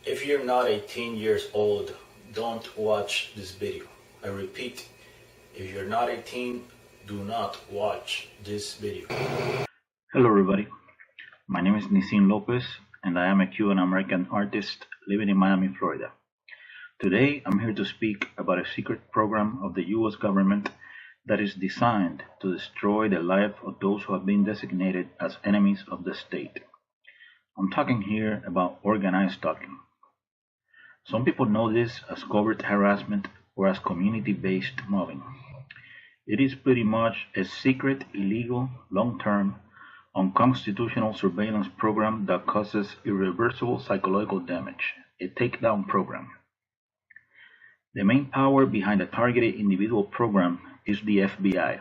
If you're not 18 years old, don't watch this video. I repeat, if you're not 18, do not watch this video. Hello everybody, my name is Nisin Lopez and I am a Cuban American artist living in Miami, Florida. Today I'm here to speak about a secret program of the US government that is designed to destroy the life of those who have been designated as enemies of the state. I'm talking here about organized stalking. Some people know this as covert harassment or as community-based mobbing. It is pretty much a secret, illegal, long-term, unconstitutional surveillance program that causes irreversible psychological damage, a takedown program. The main power behind the targeted individual program is the FBI.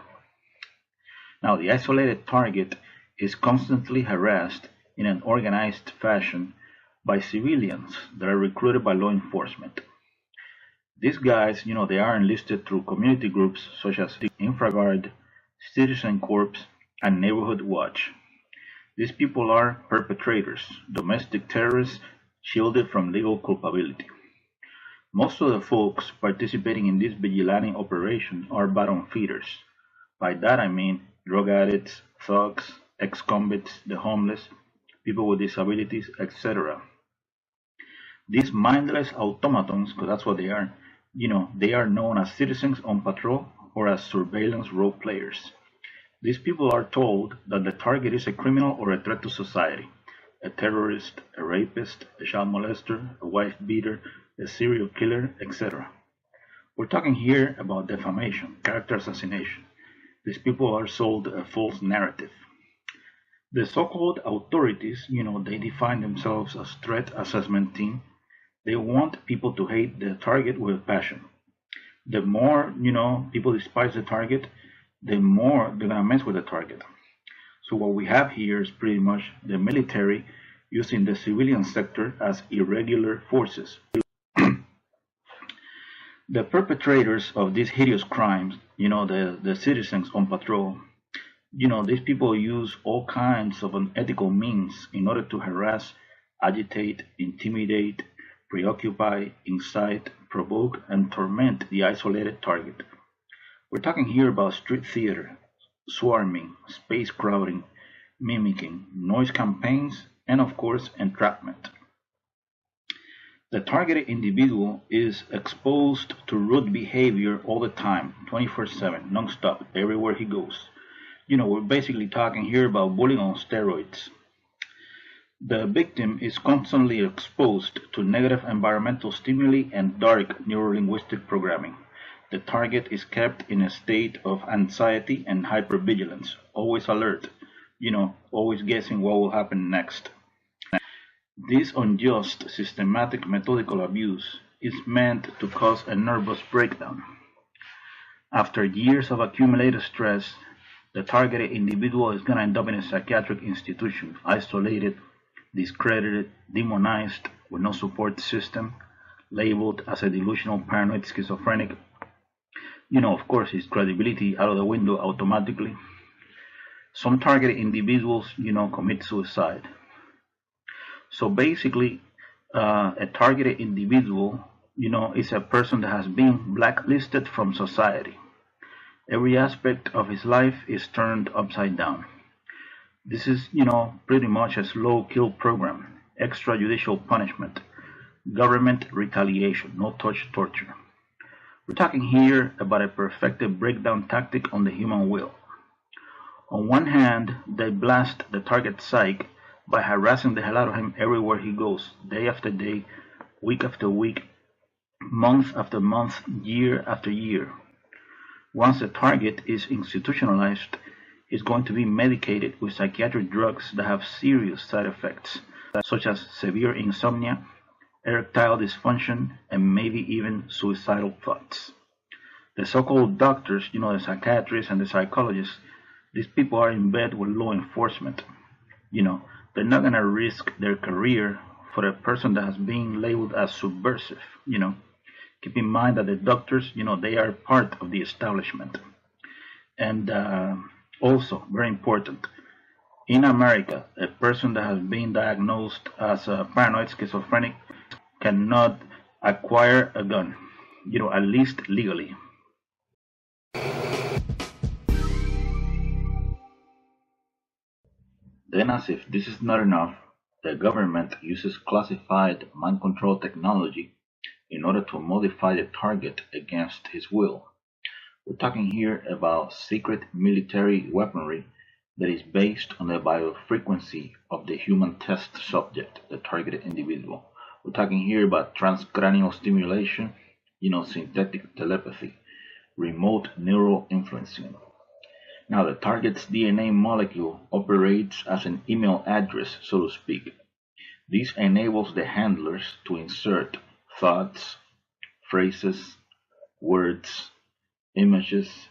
Now, the isolated target is constantly harassed in an organized fashion by civilians that are recruited by law enforcement. These guys, they are enlisted through community groups such as the InfraGard, Citizen Corps, and Neighborhood Watch. These people are perpetrators, domestic terrorists shielded from legal culpability. Most of the folks participating in this vigilante operation are bottom feeders. By that I mean drug addicts, thugs, ex-convicts, the homeless, people with disabilities, etc. These mindless automatons, because that's what they are, they are known as citizens on patrol or as surveillance role players. These people are told that the target is a criminal or a threat to society, a terrorist, a rapist, a child molester, a wife beater, a serial killer, etc. We're talking here about defamation, character assassination. These people are sold a false narrative. The so-called authorities, they define themselves as threat assessment team. They want people to hate the target with passion. The more, people despise the target, the more they're gonna mess with the target. So what we have here is pretty much the military using the civilian sector as irregular forces. The perpetrators of these hideous crimes, the citizens on patrol, these people use all kinds of unethical means in order to harass, agitate, intimidate, preoccupy, incite, provoke, and torment the isolated target. We're talking here about street theater, swarming, space crowding, mimicking, noise campaigns, and of course, entrapment. The targeted individual is exposed to rude behavior all the time, 24/7, non-stop, everywhere he goes. We're basically talking here about bullying on steroids. The victim is constantly exposed to negative environmental stimuli and dark neurolinguistic programming. The target is kept in a state of anxiety and hypervigilance, always alert, always guessing what will happen next. This unjust, systematic, methodical abuse is meant to cause a nervous breakdown. After years of accumulated stress, the targeted individual is going to end up in a psychiatric institution, isolated, discredited, demonized, with no support system, labeled as a delusional paranoid schizophrenic. Of course, his credibility out of the window automatically. Some targeted individuals, commit suicide. So basically, a targeted individual, is a person that has been blacklisted from society. Every aspect of his life is turned upside down. This is, pretty much a slow kill program, extrajudicial punishment, government retaliation, no touch torture. We're talking here about a perfected breakdown tactic on the human will. On one hand, they blast the target's psyche by harassing the hell out of him everywhere he goes, day after day, week after week, month after month, year after year. Once the target is institutionalized, he's going to be medicated with psychiatric drugs that have serious side effects, such as severe insomnia, erectile dysfunction, and maybe even suicidal thoughts. The so-called doctors, the psychiatrists and the psychologists, these people are in bed with law enforcement. They're not going to risk their career for a person that has been labeled as subversive. Keep in mind that the doctors, they are part of the establishment. And also, very important, in America, a person that has been diagnosed as a paranoid schizophrenic cannot acquire a gun, at least legally. Then, as if this is not enough, the government uses classified mind control technology in order to modify the target against his will. We're talking here about secret military weaponry that is based on the biofrequency of the human test subject, the targeted individual. We're talking here about transcranial stimulation, synthetic telepathy, remote neural influencing. Now, the target's DNA molecule operates as an email address, so to speak. This enables the handlers to insert thoughts, phrases, words, images,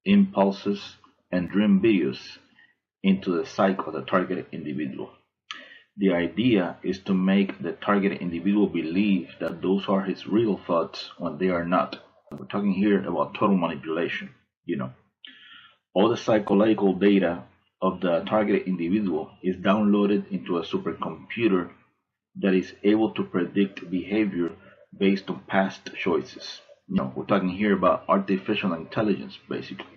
impulses, and dream videos into the psyche of the targeted individual. The idea is to make the targeted individual believe that those are his real thoughts when they are not. We're talking here about total manipulation. All the psychological data of the targeted individual is downloaded into a supercomputer that is able to predict behavior based on past choices. We're talking here about artificial intelligence, basically.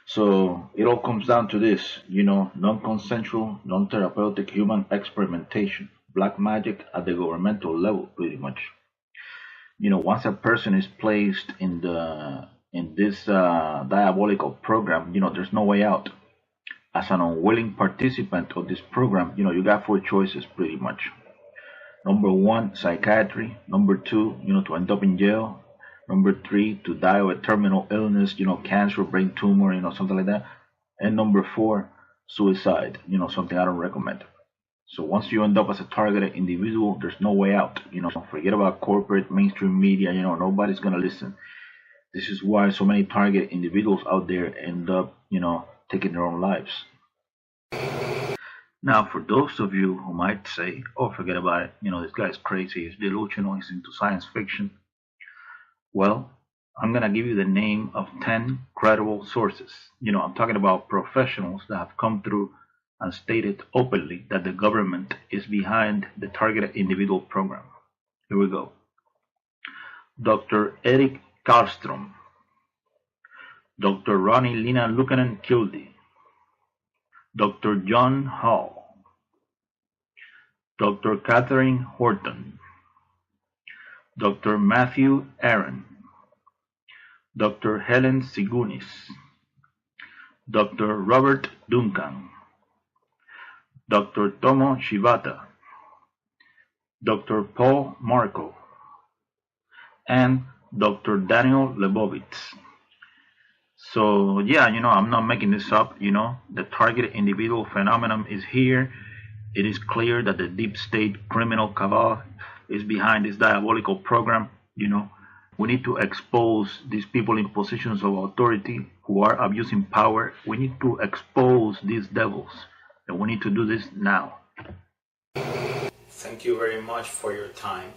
So it all comes down to this, non-consensual, non-therapeutic human experimentation, black magic at the governmental level, pretty much. Once a person is placed in this diabolical program, there's no way out. As an unwilling participant of this program, you got four choices, pretty much. Number one, psychiatry. Number two, to end up in jail. Number three, to die of a terminal illness, cancer, brain tumor, something like that. And number four, suicide, something I don't recommend. So once you end up as a targeted individual, there's no way out. Forget about corporate mainstream media, nobody's gonna listen. This is why so many targeted individuals out there end up, taking their own lives. Now, for those of you who might say, oh, forget about it, this guy's crazy, he's delusional, he's into science fiction. Well, I'm going to give you the name of 10 credible sources. I'm talking about professionals that have come through and stated openly that the government is behind the targeted individual program. Here we go. Dr. Eric Karlstrom, Dr. Ronnie Lina Lukanen Kildy, Dr. John Hall, Dr. Catherine Horton, Dr. Matthew Aaron, Dr. Helen Sigunis, Dr. Robert Duncan, Dr. Tomo Shibata, Dr. Paul Marco, and Dr. Daniel Lebovitz. So yeah, I'm not making this up. The targeted individual phenomenon is here. It is clear that the deep state criminal cabal is behind this diabolical program. We need to expose these people in positions of authority who are abusing power. We need to expose these devils, and we need to do this now. Thank you very much for your time.